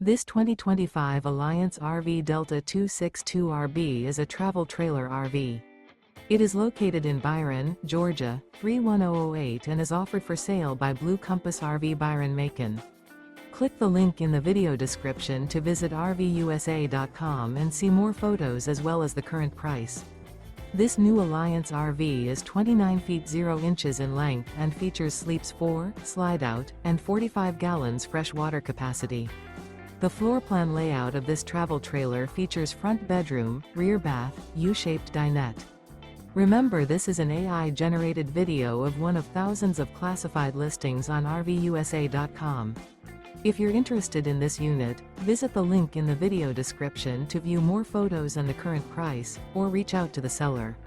This 2025 Alliance RV Delta 262RB is a travel trailer RV. It is located in Byron, Georgia, 31008 and is offered for sale by Blue Compass RV Byron-Macon. Click the link in the video description to visit RVUSA.com and see more photos as well as the current price. This new Alliance RV is 29 feet 0 inches in length and features sleeps 4, slide-out, and 45 gallons fresh water capacity. The floor plan layout of this travel trailer features front bedroom, rear bath, U-shaped dinette. Remember, this is an AI-generated video of one of thousands of classified listings on RVUSA.com. If you're interested in this unit, visit the link in the video description to view more photos and the current price, or reach out to the seller.